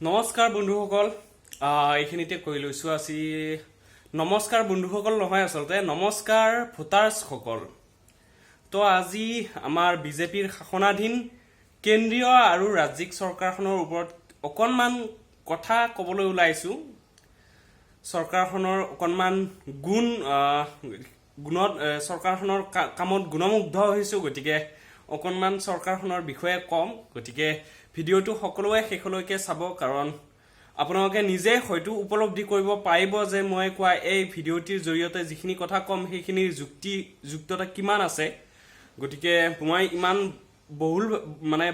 নমস্কাৰ বন্ধুসকল এইখিনিতে কৈ লৈছোঁ আজি নমস্কাৰ বন্ধুসকল নহয় আচলতে নমস্কাৰ ভোটাৰ্ছসকল তো আজি আমাৰ বিজেপিৰ শাসনাধীন কেন্দ্ৰীয় আৰু ৰাজ্যিক চৰকাৰখনৰ ওপৰত অকণমান কথা ক'বলৈ ওলাইছোঁ চৰকাৰখনৰ অকণমান গুণত চৰকাৰখনৰ কামত গুণমুগ্ধ হৈছোঁ গতিকে অকণমান চৰকাৰখনৰ বিষয়ে কম গতিকে ভিডিঅ'টো সকলোৱে শেষলৈকে চাব কাৰণ আপোনালোকে নিজে হয়তো উপলব্ধি কৰিব পাৰিব যে মই কোৱা এই ভিডিঅ'টিৰ জৰিয়তে যিখিনি কথা কম সেইখিনিৰ যুক্তিযুক্ততা কিমান আছে গতিকে মই ইমান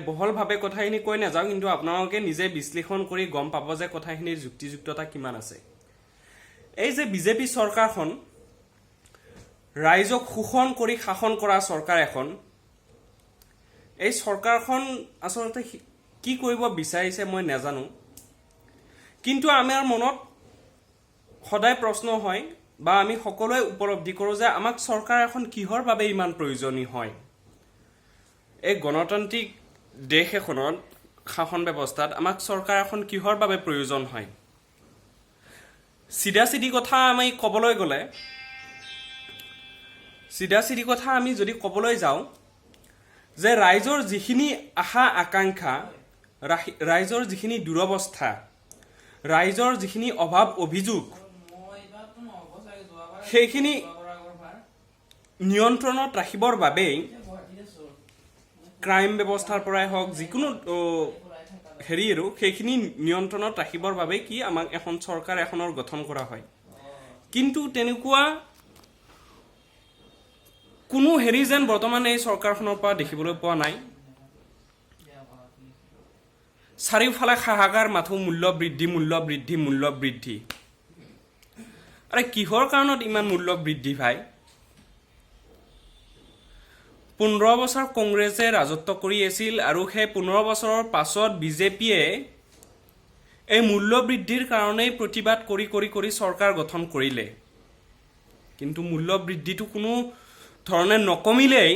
বহলভাৱে কথাখিনি কৈ নাযাওঁ কিন্তু আপোনালোকে নিজে বিশ্লেষণ কৰি গম পাব যে কথাখিনিৰ যুক্তিযুক্ততা কিমান আছে এই যে বিজেপি চৰকাৰখন ৰাইজক শোষণ কৰি শাসন কৰা চৰকাৰ এখন এই চৰকাৰখন আচলতে কি কৰিব বিচাৰিছে মই নাজানো কিন্তু আমাৰ মনত সদায় প্ৰশ্ন হয় বা আমি সকলোৱে উপলব্ধি কৰোঁ যে আমাক চৰকাৰ এখন কিহৰ বাবে ইমান প্ৰয়োজনীয় হয় এই গণতান্ত্ৰিক দেশ এখনত শাসন ব্যৱস্থাত আমাক চৰকাৰ এখন কিহৰ বাবে প্ৰয়োজন হয় চিধা কথা আমি ক'বলৈ গ'লে চিধা কথা আমি যদি ক'বলৈ যাওঁ যে ৰাইজৰ যিখিনি আশা আকাংক্ষা ৰাইজৰ যিখিনি দুৰৱস্থা ৰাইজৰ যিখিনি অভাৱ অভিযোগ সেইখিনি নিয়ন্ত্ৰণত ৰাখিবৰ বাবেই ক্ৰাইম ব্যৱস্থাৰ পৰাই হওক যিকোনো আৰু সেইখিনি নিয়ন্ত্ৰণত ৰাখিবৰ বাবে কি আমাক এখন চৰকাৰ এখনৰ গঠন কৰা হয় কিন্তু তেনেকুৱা কোনো যেন বৰ্তমান এই চৰকাৰখনৰ পৰা দেখিবলৈ পোৱা নাই চাৰিওফালে হাহাকাৰ মাথো মূল্য বৃদ্ধি আৰে কিহৰ কাৰণত ইমান মূল্য বৃদ্ধি ভাই 15 বছৰ কংগ্ৰেছে ৰাজত্ব কৰি আছিল আৰু সেই 15 বছৰৰ পাছত বিজেপিয়ে এই মূল্য বৃদ্ধিৰ কাৰণেই প্ৰতিবাদ কৰি চৰকাৰ গঠন কৰিলে কিন্তু মূল্য বৃদ্ধিটো কোনো ধৰণে নকমিলেই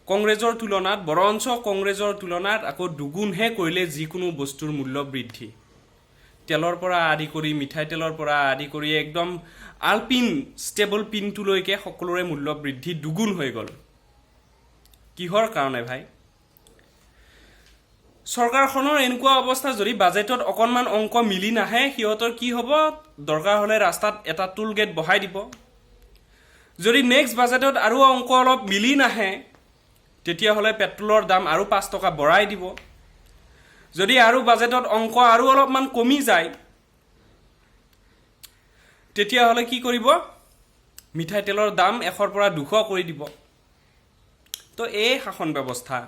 কংগ্ৰেছৰ তুলনাত বৰঞ্চ কংগ্ৰেছৰ তুলনাত আকৌ দুগুণহে কৰিলে যিকোনো বস্তুৰ মূল্য বৃদ্ধি তেলৰ পৰা আদি কৰি মিঠাই তেলৰ পৰা আদি কৰি একদম আলপিন ষ্টেবল পিনটোলৈকে সকলোৰে মূল্য বৃদ্ধি দুগুণ হৈ গ'ল কিহৰ কাৰণে ভাই চৰকাৰখনৰ এনেকুৱা অৱস্থা যদি বাজেটত অকণমান অংক মিলি নাহে সিহঁতৰ কি হ'ব দৰকাৰ হ'লে ৰাস্তাত এটা টুল গেট বহাই দিব যদি নেক্সট বাজেটত আৰু অংক অলপ মিলি নাহে তেতিয়াহ'লে পেট্ৰলৰ দাম আৰু 5 টকা বঢ়াই দিব যদি আৰু বাজেটত অংক আৰু অলপমান কমি যায় তেতিয়াহ'লে কি কৰিব মিঠাই তেলৰ দাম 100ৰ পৰা 200 কৰি দিব তো এই শাসন ব্যৱস্থা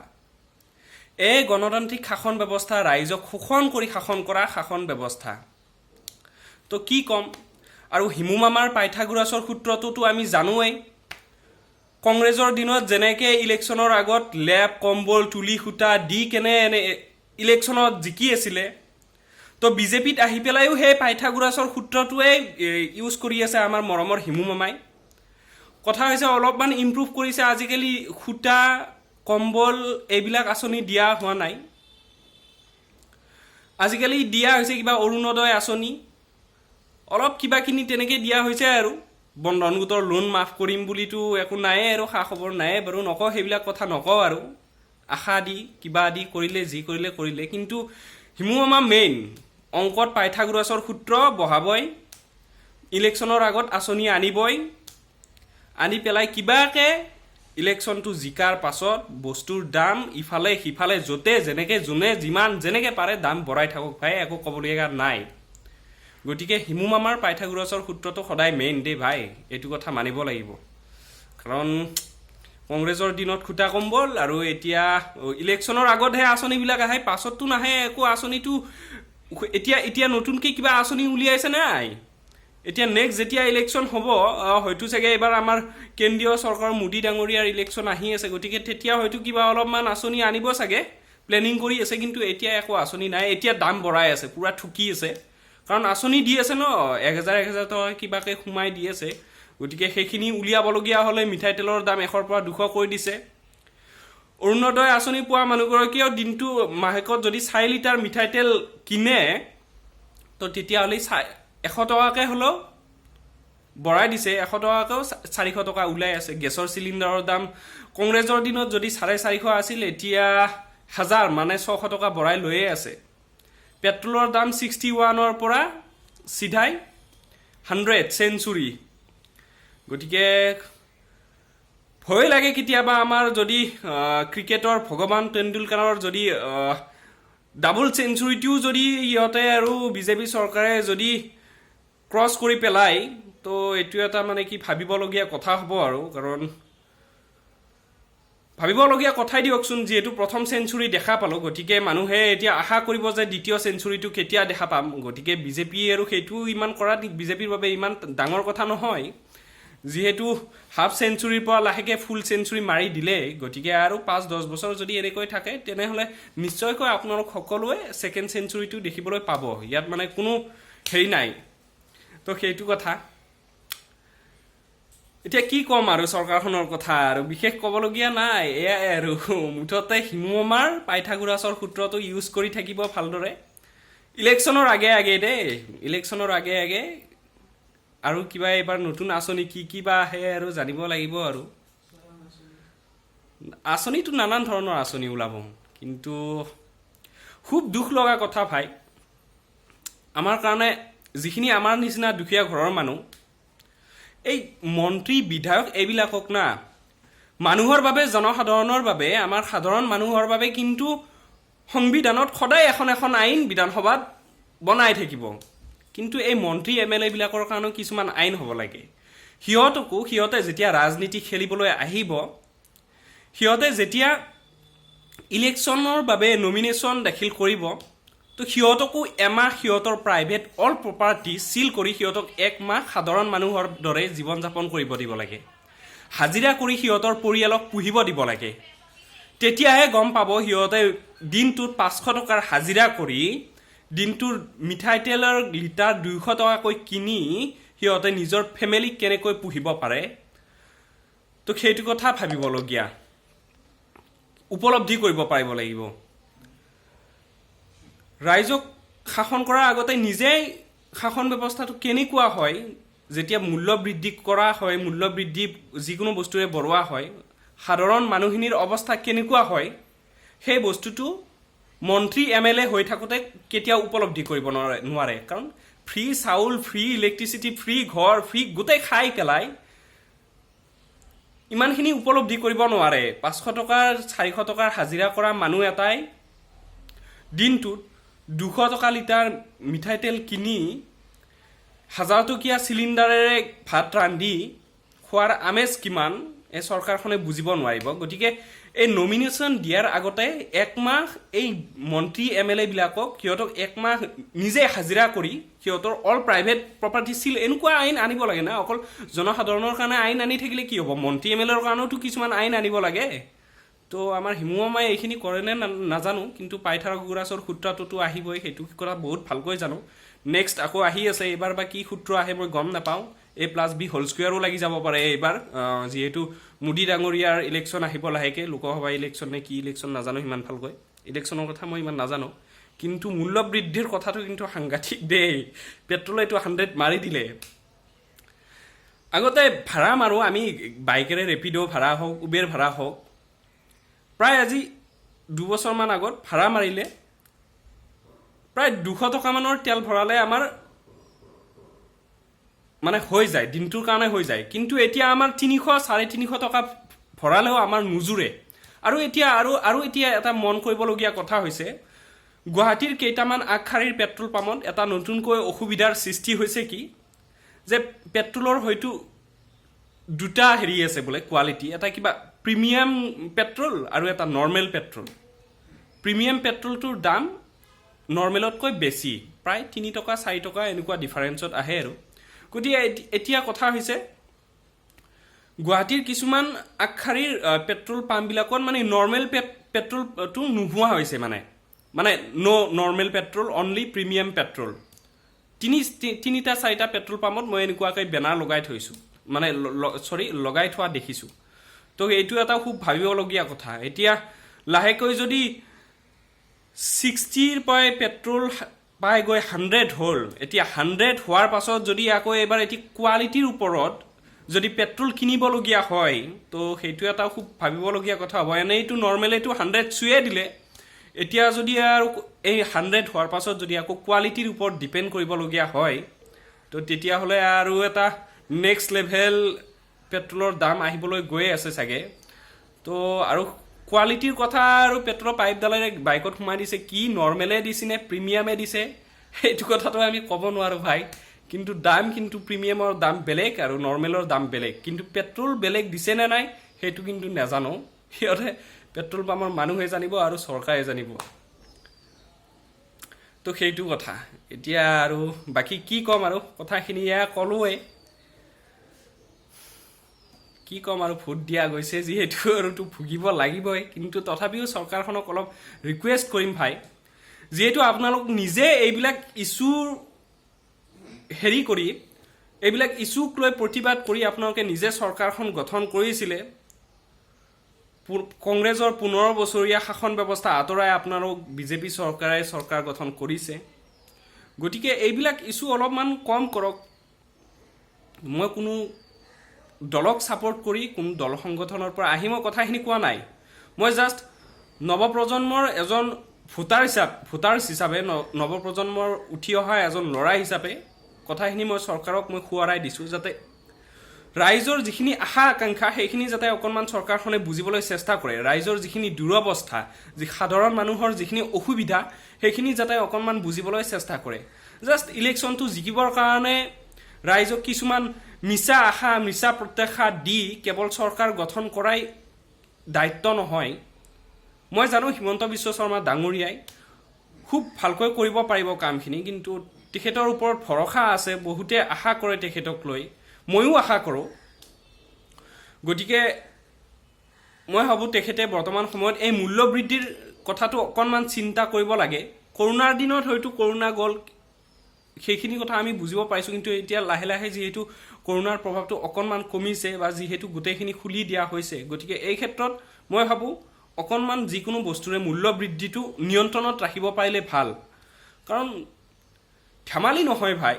এই গণতান্ত্ৰিক শাসন ব্যৱস্থা ৰাইজক শোষণ কৰি শাসন কৰা শাসন ব্যৱস্থা তো কি ক'ম আৰু হিমু মামাৰ পাইথাগোৰাছৰ সূত্ৰটোতো আমি জানোৱেই কংগ্ৰেছৰ দিনত যেনেকে ইলেকশ্যনৰ আগত লেপ কম্বল তুলি সূতা দি কেনে ইলেকশ্যনত জিকি আছিলে তো বিজেপিত আহি পেলাইও সেই পাইথাগোৰাছৰ সূত্ৰটোৱে ইউজ কৰি আছে আমাৰ মৰমৰ হিমু মামাই কথা হৈছে অলপমান ইমপ্ৰুভ কৰিছে আজিকালি সূতা কম্বল এইবিলাক আঁচনি দিয়া হোৱা নাই আজিকালি দিয়া হৈছে কিবা অৰুণোদয় আঁচনি অলপ কিবাখিনি তেনেকৈ দিয়া হৈছে আৰু বন্ধন গোটৰ লোন মাফ কৰিম বুলিতো একো নাই আৰু খা খবৰ নাই বাৰু নকওঁ সেইবিলাক কথা নকওঁ আৰু আশা দি কিবা দি কৰিলে যি কৰিলে কিন্তু হিমু মামা মেইন অংকত পাইথাগোৰাছৰ সূত্ৰ বহাবই ইলেকশ্যনৰ আগত আঁচনি আনিবই আনি পেলাই কিবাকে ইলেকশ্যনটো জিকাৰ পাছত বস্তুৰ দাম ইফালে সিফালে য'তে যেনেকৈ যোনে যিমান যেনেকৈ পাৰে দাম বঢ়াই থাকক ভাই একো ক'বলগীয়া নাই গতিকে হিমু মামাৰ পাইথাগোৰাছৰ সূত্ৰটো সদায় মেইন দেই ভাই এইটো কথা মানিব লাগিব কাৰণ কংগ্ৰেছৰ দিনত খুটা কম্বল আৰু এতিয়া ইলেকশ্যনৰ আগতহে আঁচনিবিলাক আহে পাছততো নাহে একো আঁচনিটো এতিয়া নতুনকৈ কিবা আঁচনি উলিয়াইছে নাই এতিয়া নেক্সট যেতিয়া ইলেকশ্যন হ'ব হয়তো চাগে এইবাৰ আমাৰ কেন্দ্ৰীয় চৰকাৰৰ মোদী ডাঙৰীয়াৰ ইলেকশ্যন আহি আছে গতিকে তেতিয়া হয়তো কিবা অলপমান আঁচনি আনিব চাগে প্লেনিং কৰি আছে কিন্তু এতিয়া একো আঁচনি নাই এতিয়া দাম বঢ়াই আছে পূৰা ঠুকি আছে কাৰণ আঁচনি দি আছে ন 1000 টকা কিবাকৈ সোমাই দি আছে গতিকে সেইখিনি উলিয়াবলগীয়া হ'লে মিঠাই তেলৰ দাম 100ৰ পৰা 200 কৰি দিছে অৰুণোদয় আঁচনি পোৱা মানুহগৰাকীয়েও দিনটো মাহেকত যদি 4 লিটাৰ মিঠাই তেল কিনে তো তেতিয়াহ'লে 100 টকাকৈ হ'লেও বঢ়াই দিছে, 100 টকাকেও 400 টকা ওলাই আছে। গেছৰ চিলিণ্ডাৰৰ দাম কংগ্ৰেছৰ দিনত যদি 450 আছিল, এতিয়া 1000 মানে 600 টকা বঢ়াই লৈয়ে আছে। পেট্ৰলৰ দাম 61ৰ পৰা চিধাই 100 চেঞ্চুৰী। গতিকে ভয় লাগে কেতিয়াবা আমাৰ যদি ক্ৰিকেটৰ ভগৱান তেণ্ডুলকাৰৰ যদি ডাবল চেঞ্চুৰীটিও যদি ইহঁতে আৰু বিজেপি চৰকাৰে যদি ক্ৰছ কৰি পেলায় তো এইটো এটা মানে কি ভাবিবলগীয়া কথা হ'ব আৰু, কাৰণ ভাবিবলগীয়া কথাই দিয়কচোন, যিহেতু প্ৰথম চেঞ্চুৰী দেখা পালোঁ, গতিকে মানুহে এতিয়া আশা কৰিব যে দ্বিতীয় চেঞ্চুৰীটো কেতিয়া দেখা পাম। গতিকে বিজেপি আৰু সেইটো ইমান কৰা বিজেপিৰ বাবে ইমান ডাঙৰ কথা নহয়, যিহেতু হাফ চেঞ্চুৰীৰ পৰা লাহেকৈ ফুল চেঞ্চুৰী মাৰি দিলে। গতিকে আৰু 5-10 বছৰ যদি এনেকৈ থাকে তেনেহ'লে নিশ্চয়কৈ আপোনালোক সকলোৱে ছেকেণ্ড চেঞ্চুৰীটো দেখিবলৈ পাব। ইয়াত মানে কোনো হেৰি নাই। তো সেইটো কথা। এতিয়া কি ক'ম আৰু চৰকাৰখনৰ কথা, আৰু বিশেষ ক'বলগীয়া নাই। এয়াই আৰু মুঠতে হিমুমাৰ পাইথাগোৰাছৰ সূত্ৰটো ইউজ কৰি থাকিব ভালদৰে ইলেকশ্যনৰ আগে আগে দেই, ইলেকশ্যনৰ আগে আগে। আৰু কিবা এইবাৰ নতুন আঁচনি কি বা আহে আৰু জানিব লাগিব। আৰু আঁচনিটো নানান ধৰণৰ আঁচনি ওলাব, কিন্তু খুব দুখ লগা কথা ভাই, আমাৰ কাৰণে যিখিনি আমাৰ নিচিনা দুখীয়া ঘৰৰ মানুহ, এই মন্ত্ৰী বিধায়ক এইবিলাকক না মানুহৰ বাবে, জনসাধাৰণৰ বাবে, আমাৰ সাধাৰণ মানুহৰ বাবে কিন্তু সংবিধানত সদায় এখন এখন আইন বিধানসভাত বনাই থাকিব। কিন্তু এই মন্ত্ৰী MLA বিলাকৰ কাৰণেও কিছুমান আইন হ'ব লাগে। সিহঁতে যেতিয়া ৰাজনীতি খেলিবলৈ আহিব, সিহঁতে যেতিয়া ইলেকশ্যনৰ বাবে নমিনেশ্যন দাখিল কৰিব, তো সিহঁতকো এমাহ সিহঁতৰ প্ৰাইভেট অল প্ৰপাৰ্টি চিল কৰি সিহঁতক 1 মাহ সাধাৰণ মানুহৰ দৰে জীৱন যাপন কৰিব দিব লাগে। হাজিৰা কৰি সিহঁতৰ পৰিয়ালক পুহিব দিব লাগে। তেতিয়াহে গম পাব সিহঁতে দিনটোত 500 টকাৰ হাজিৰা কৰি দিনটোৰ মিঠাই তেলৰ লিটাৰ 200 টকাকৈ কিনি সিহঁতে নিজৰ ফেমিলিক কেনেকৈ পুহিব পাৰে। তো সেইটো কথা ভাবিবলগীয়া, উপলব্ধি কৰিব পাৰিব লাগিব। ৰাইজক শাসন কৰাৰ আগতে নিজেই শাসন ব্যৱস্থাটো কেনেকুৱা হয়, যেতিয়া মূল্য বৃদ্ধি কৰা হয়, মূল্য বৃদ্ধি যিকোনো বস্তুৰে বঢ়োৱা হয়, সাধাৰণ মানুহখিনিৰ অৱস্থা কেনেকুৱা হয়, সেই বস্তুটো মন্ত্ৰী MLA হৈ থাকোঁতে কেতিয়াও উপলব্ধি কৰিব নোৱাৰে। কাৰণ ফ্ৰী চাউল, ফ্ৰী ইলেক্ট্ৰিচিটি, ফ্ৰী ঘৰ, ফ্ৰী গোটেই খাই পেলাই ইমানখিনি উপলব্ধি কৰিব নোৱাৰে। 500 টকাৰ 400 টকাৰ হাজিৰা কৰা মানুহ এটাই দিনটোত 200 টকা লিটাৰ মিঠাই তেল কিনি 1000 টকীয়া চিলিণ্ডাৰেৰে ভাত ৰান্ধি খোৱাৰ আমেজ কিমান এই চৰকাৰখনে বুজিব নোৱাৰিব। গতিকে এই নমিনেশ্যন দিয়াৰ আগতে 1 মাহ এই মন্ত্ৰী MLA বিলাকক সিহঁতক 1 মাহ নিজে হাজিৰা কৰি সিহঁতৰ অল প্ৰাইভেট প্ৰপাৰ্টি চিল, এনেকুৱা আইন আনিব লাগে না। অকল জনসাধাৰণৰ কাৰণে আইন আনি থাকিলে কি হ'ব, মন্ত্ৰী MLAৰ কাৰণেওতো কিছুমান আইন আনিব লাগে। তো আমাৰ হিমুমামাই এইখিনি কৰেনে নাজানো, কিন্তু পাইথাগোৰাছৰ সূত্ৰটোতো আহিবই, সেইটো কথা বহুত ভালকৈ জানো। নেক্সট আকৌ আহি আছে, এইবাৰ বা কি সূত্ৰ আহে মই গম নাপাওঁ। A+B² লাগি যাব পাৰে এইবাৰ, যিহেতু মোদী ডাঙৰীয়াৰ ইলেকশ্যন আহিব লাহেকৈ, লোকসভা ইলেকশ্যন নে কি ইলেকশ্যন নাজানো সিমান ভালকৈ, ইলেকশ্যনৰ কথা মই ইমান নাজানো। কিন্তু মূল্য বৃদ্ধিৰ কথাটো কিন্তু সাংঘাতিক দেই। পেট্ৰলেটো 100 মাৰি দিলে। আগতে ভাড়া মাৰোঁ আমি বাইকেৰে, ৰেপিড' ভাড়া হওক, উবেৰ ভাড়া হওক, প্ৰায় আজি 2 বছৰমান আগত ভাড়া মাৰিলে প্ৰায় 200 টকামানৰ তেল ভৰালে আমাৰ মানে হৈ যায়, দিনটোৰ কাৰণে হৈ যায়। কিন্তু এতিয়া আমাৰ 300-350 টকা ভৰালেও আমাৰ নুজুৰে। আৰু এতিয়া এটা মন কৰিবলগীয়া কথা হৈছে, গুৱাহাটীৰ কেইটামান আগশাৰীৰ পেট্ৰল পাম্পত এটা নতুনকৈ অসুবিধাৰ সৃষ্টি হৈছে কি, যে পেট্ৰলৰ হয়তো 2টা হেৰি আছে বোলে কোৱালিটি, এটা কিবা প্ৰিমিয়াম পেট্ৰল আৰু এটা নৰ্মেল পেট্ৰল। প্ৰিমিয়াম পেট্ৰলটোৰ দাম নৰ্মেলতকৈ বেছি, প্ৰায় 3 টকা 4 টকা এনেকুৱা ডিফাৰেঞ্চত আহে আৰু। গতিকে এতিয়া কথা হৈছে, গুৱাহাটীৰ কিছুমান আগশাৰীৰ পেট্ৰল পাম্পবিলাকত মানে নৰ্মেল পেট্ৰলটো নোহোৱা হৈছে, মানে normal petrol, only premium petrol. 3-4টা পেট্ৰল পাম্পত মই এনেকুৱাকৈ বেনাৰ লগাই থৈছোঁ, মানে লগাই থোৱা দেখিছোঁ। তো এইটো এটা খুব ভাবিবলগীয়া কথা এতিয়া লাহেকৈ যদি 60ৰ পৰা পেট্ৰল পাই গৈ 100 হ'ল এতিয়া 100 হোৱাৰ পাছত যদি আকৌ এবাৰ এটি কোৱালিটিৰ ওপৰত যদি পেট্ৰল কিনিবলগীয়া হয় তো সেইটো এটা খুব ভাবিবলগীয়া কথা হ'ব এনেইটো নৰ্মেলিটো 100 চুয়ে দিলে এতিয়া যদি আৰু এই 100 হোৱাৰ পাছত যদি আকৌ কোৱালিটিৰ ওপৰত ডিপেন্ড কৰিবলগীয়া হয় তো তেতিয়া হলে আৰু এটা নেক্সট লেভেল পেট্ৰলৰ দাম আহিবলৈ গৈ আছে চাগে তো আৰু কোৱালিটিৰ কথা আৰু পেট্ৰলৰ পাইপডালেৰে বাইকত সোমাই দিছে কি নৰ্মেলে দিছে নে প্ৰিমিয়ামে দিছে এইটো কথাটো আমি ক'ব নোৱাৰো ভাই কিন্তু দাম কিন্তু প্ৰিমিয়ামৰ দাম বেলেগ আৰু নৰ্মেলৰ দাম বেলেগ কিন্তু পেট্ৰল বেলেগ দিছে নে নাই সেইটো কিন্তু নাজানো সিহঁতে পেট্ৰল পাম্পৰ মানুহে জানিব আৰু চৰকাৰে জানিব তো সেইটো কথা এতিয়া আৰু বাকি কি কম আৰু কথাখিনি ইয়া কলোৱে কি কম আৰু ভোট দিয়া গৈছে যিহেতু আৰু তো ভুগিব লাগিবই কিন্তু তথাপিও চৰকাৰখনক অলপ ৰিকুৱেষ্ট কৰিম ভাই যেহেতু আপোনালোক নিজে এইবিলাক ইস্যু হেৰি কৰি এইবিলাক ইস্যুক লৈ প্ৰতিবাদ কৰি আপোনালোকে নিজে চৰকাৰখন গঠন কৰিছিলে কংগ্ৰেছৰ 15 বছৰীয়া শাসন ব্যৱস্থা আঁতৰাই আপোনালোক বিজেপি চৰকাৰে চৰকাৰ গঠন কৰিছে গতিকে এইবিলাক ইস্যু অলপমান কম কৰক মই কোনো দলক সাপোৰ্ট কৰি কোন দল সংগঠনৰ পৰা আহি মই কথাখিনি কোৱা নাই মই জাস্ট নৱপ্ৰজন্মৰ এজন ভোটাৰ হিচাপে নৱপ্ৰজন্মৰ উঠি অহা এজন লৰা হিচাপে কথাখিনি মই চৰকাৰক মই খুৱাৰাই দিছো যাতে ৰাইজৰ যিখিনি আশা আকাংক্ষা সেইখিনি যাতে অকনমান চৰকাৰখনে বুজিবলৈ চেষ্টা কৰে ৰাইজৰ যিখিনি দুৰৱস্থা যি সাধাৰণ মানুহৰ যিখিনি অসুবিধা সেইখিনি যাতে অকনমান বুজিবলৈ চেষ্টা কৰে জাস্ট ইলেকশ্যনটো জিকিবৰ কাৰণে ৰাইজক কিছুমান মিছা আশা মিছা প্ৰত্যাশা দি কেৱল চৰকাৰ গঠন কৰাই দায়িত্ব নহয় মই জানো হিমন্ত বিশ্ব শৰ্মা ডাঙৰীয়াই খুব ভালকৈ কৰিব পাৰিব কামখিনি কিন্তু তেখেতৰ ওপৰত ভৰসা আছে বহুতে আশা কৰে তেখেতক লৈ ময়ো আশা কৰোঁ গতিকে মই ভাবো তেখেতে বৰ্তমান সময়ত এই মূল্য বৃদ্ধিৰ কথাটো অকনমান চিন্তা কৰিব লাগে কৰোনাৰ দিনত হয়তো কৰোনা গল সেইখিনি কথা আমি বুজিব পাৰিছো কিন্তু এতিয়া লাহে লাহে যেহেতু কৰোনাৰ প্ৰভাৱটো অকনমান কমিছে বা যেহেতু গোটেইখিনি খুলি দিয়া হৈছে গতিকে এই ক্ষেত্ৰত মই ভাবো অকনমান যিকোনো বস্তুৰে মূল্য বৃদ্ধিটো নিয়ন্ত্ৰণত ৰাখিব পাৰিলে ভাল কাৰণ ধেমালি নহয় ভাই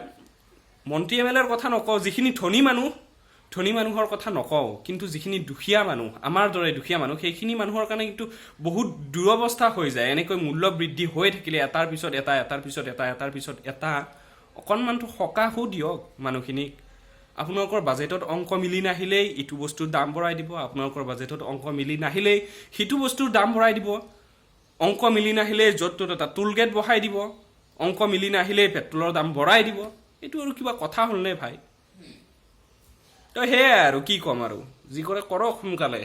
মন্ত্ৰী এমএলএৰ কথা নকওঁ যিখিনি ধনী মানুহৰ কথা নকওঁ কিন্তু যিখিনি দুখীয়া মানুহ আমাৰ দৰে দুখীয়া মানুহ সেইখিনি মানুহৰ কাৰণে কিন্তু বহুত দুৰৱস্থা হৈ যায় এনেকৈ মূল্য বৃদ্ধি হৈ থাকিলে এটাৰ পিছত এটা অকনমানটো সকাহো দিয়ক মানুহখিনিক আপোনালোকৰ বাজেটত অংক মিলি নাহিলেই ইটো বস্তুৰ দাম বঢ়াই দিব আপোনালোকৰ বাজেটত অংক মিলি নাহিলেই হিটো বস্তুৰ দাম বঢ়াই দিব অংক মিলি নাহিলে য'ত এটা টুল গেট বহাই দিব অংক মিলি নাহিলে পেট্ৰলৰ দাম বঢ়াই দিব এইটো আৰু কিবা কথা হ'ল নে ভাই তো হে আৰু কি কম আৰু যি কৰে কৰক সোনকালে